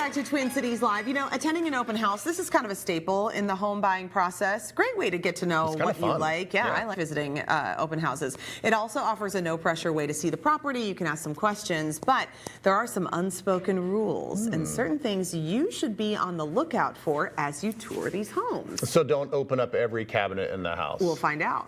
back to Twin Cities Live. You know, attending an open house, this is kind of a staple in the home buying process. Great way to get to know what you like. Yeah, I like visiting open houses. It also offers a no-pressure way to see the property. You can ask some questions, but there are some unspoken rules and certain things you should be on the lookout for as you tour these homes. So don't open up every cabinet in the house. We'll find out.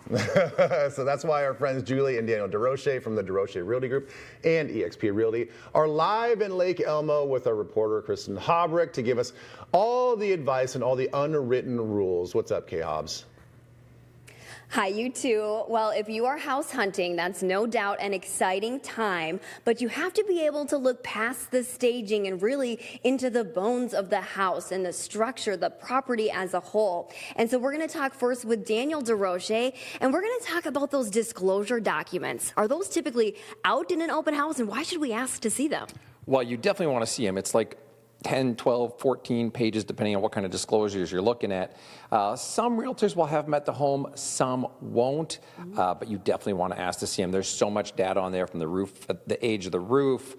So that's why our friends Julie and Daniel Desrochers from the Desrochers Realty Group and eXp Realty are live in Lake Elmo with our reporter Kristin Haubrich to give us all the advice and all the unwritten rules. What's up, K-Hobbs? Hi, you too. Well, if you are house hunting, that's no doubt an exciting time, but you have to be able to look past the staging and really into the bones of the house and the structure, the property as a whole. And so we're going to talk first with Daniel Desrochers, and we're going to talk about those disclosure documents. Are those typically out in an open house, and why should we ask to see them? Well, you definitely want to see them. It's like 10, 12, 14 pages, depending on what kind of disclosures you're looking at. Some realtors will have them at the home, some won't, but you definitely want to ask to see them. There's so much data on there from the roof, the age of the roof,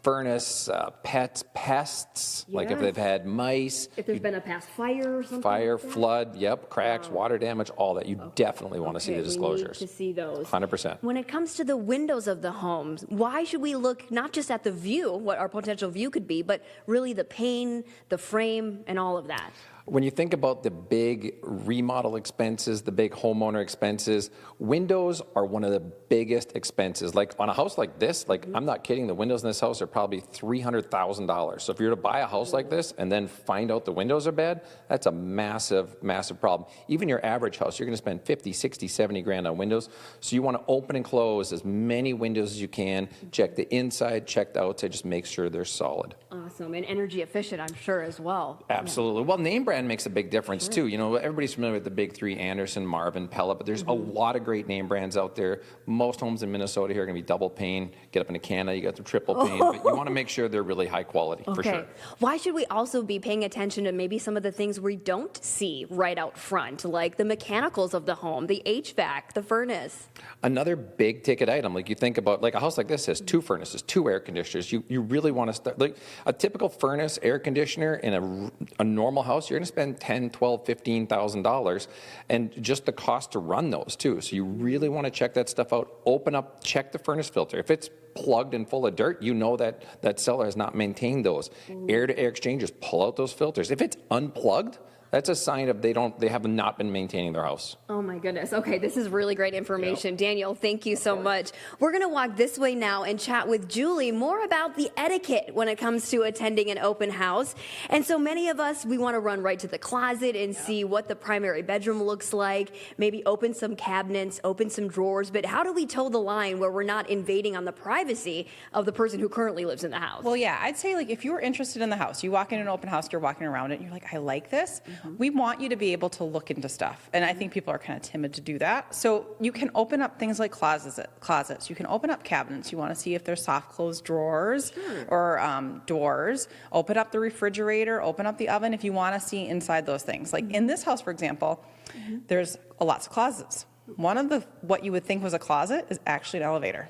furnace, pets, pests, like if they've had mice. If there's been a past fire or something. Fire, flood, cracks, water damage, all that. You definitely want to see the disclosures. We need to see those. 100%. When it comes to the windows of the homes, why should we look not just at the view, what our potential view could be, but really the pane, the frame, and all of that? When you think about the big remodel expenses, the big homeowner expenses, windows are one of the biggest expenses. Like on a house like this, I'm not kidding, the windows in this house are probably $300,000. So if you're to buy a house like this and then find out the windows are bad, that's a massive, massive problem. Even your average house, you're going to spend 50, 60, 70 grand on windows. So you want to open and close as many windows as you can, check the inside, check the outside, just make sure they're solid. Awesome, and energy efficient, I'm sure, as well. Absolutely. Well, name brand makes a big difference too. You know, everybody's familiar with the big three, Anderson, Marvin, Pella, but there's a lot of great name brands out there. Most homes in Minnesota here are going to be double pane. Get up in a Canada, you got the triple pane, but you want to make sure they're really high quality, for sure. Why should we also be paying attention to maybe some of the things we don't see right out front, like the mechanicals of the home, the HVAC, the furnace? Another big ticket item, like you think about, like a house like this has 2 furnaces, 2 air conditioners. You really want to start, like a typical furnace, air conditioner in a normal house, you're going to spend $10,000, $12,000, $15,000, and just the cost to run those too. So you really want to check that stuff out. Open up, check the furnace filter. If it's plugged and full of dirt, you know that that seller has not maintained those. Air-to-air exchangers, pull out those filters. If it's unplugged, that's a sign of they have not been maintaining their house. Oh my goodness. Okay, this is really great information. Daniel, thank you so much. We're going to walk this way now and chat with Julie more about the etiquette when it comes to attending an open house. And so many of us, we want to run right to the closet and see what the primary bedroom looks like, maybe open some cabinets, open some drawers, but how do we toe the line where we're not invading on the privacy of the person who currently lives in the house? Well, yeah, I'd say like if you're interested in the house, you walk in an open house, you're walking around it, and you're like, I like this. We want you to be able to look into stuff, and I think people are kind of timid to do that. So you can open up things like closets. You can open up cabinets. You want to see if there's soft close drawers or doors. Open up the refrigerator, open up the oven if you want to see inside those things. Like in this house, for example, there's lots of closets. One of what you would think was a closet is actually an elevator.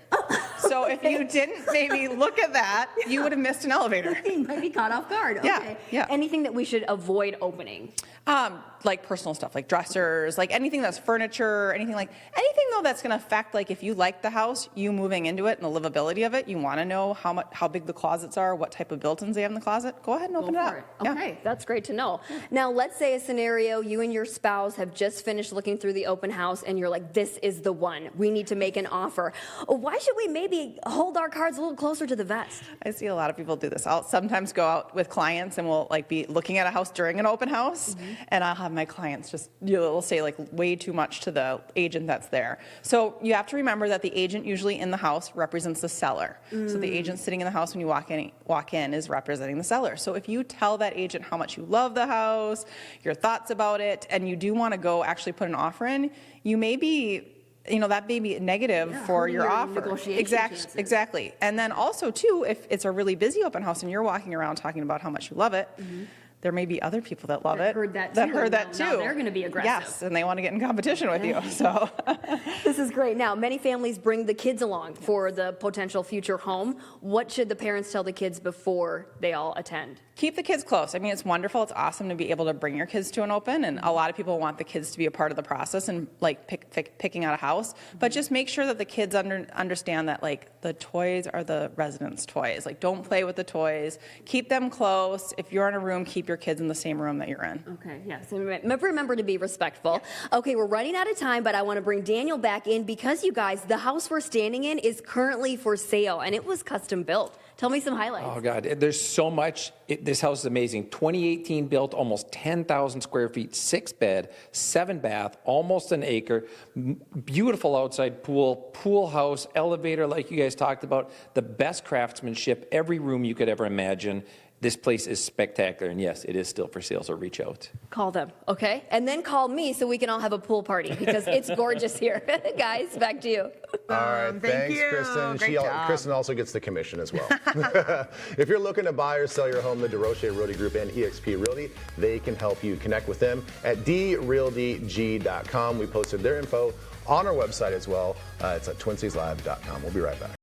So if you didn't maybe look at that, you would have missed an elevator. You might be caught off guard. Okay. Yeah. Anything that we should avoid opening? Like personal stuff, like dressers, like anything that's furniture, anything though that's going to affect, like if you like the house, you moving into it and the livability of it, you want to know how big the closets are, what type of built-ins they have in the closet. Go ahead and open it up. Okay, that's great to know. Now let's say a scenario, you and your spouse have just finished looking through the open house and you're like, this is the one. We need to make an offer. Why should we maybe hold our cards a little closer to the vest? I see a lot of people do this. I'll sometimes go out with clients and we'll like be looking at a house during an open house, and I'll have my clients just, they'll say like way too much to the agent that's there. So you have to remember that the agent usually in the house represents the seller. So the agent sitting in the house when you walk in is representing the seller. So if you tell that agent how much you love the house, your thoughts about it, and you do want to go actually put an offer in, you may be, that may be negative for your offer. Exactly. And then also too, if it's a really busy open house and you're walking around talking about how much you love it, there may be other people that love That it. heard that that too, heard and that now too. they're gonna be aggressive. Yes, and they want to get in competition with you. So This is great. Now, many families bring the kids along for the potential future home. What should the parents tell the kids before they all attend? keep the kids close. I mean, it's wonderful. It's awesome to be able to bring your kids to an open, and a lot of people want the kids to be a part of the process and like picking out a house. But just make sure that the kids understand that like the toys are the residents' toys. Like, don't play with the toys. Keep them close. If you're in a room, keep your kids in the same room that you're in. Okay, yes. And remember to be respectful. Okay, we're running out of time, but I want to bring Daniel back in because, you guys, the house we're standing in is currently for sale, and it was custom built. Tell me some highlights. Oh, God, there's so much. This house is amazing. 2018 built, almost 10,000 square feet, 6 bed, 7 bath, almost an acre, beautiful outside pool house, elevator like you guys talked about, the best craftsmanship, every room you could ever imagine. This place is spectacular, and yes, it is still for sale, so reach out. Call them, okay? And then call me so we can all have a pool party because it's gorgeous here. Guys, back to you. All right, Thank thanks, you. Kristen. Great job. Kristen also gets the commission as well. If you're looking to buy or sell your home, the Desrochers Realty Group and EXP Realty, they can help you. Connect with them at drealtygg.com. We posted their info on our website as well. It's at twincieslive.com. We'll be right back.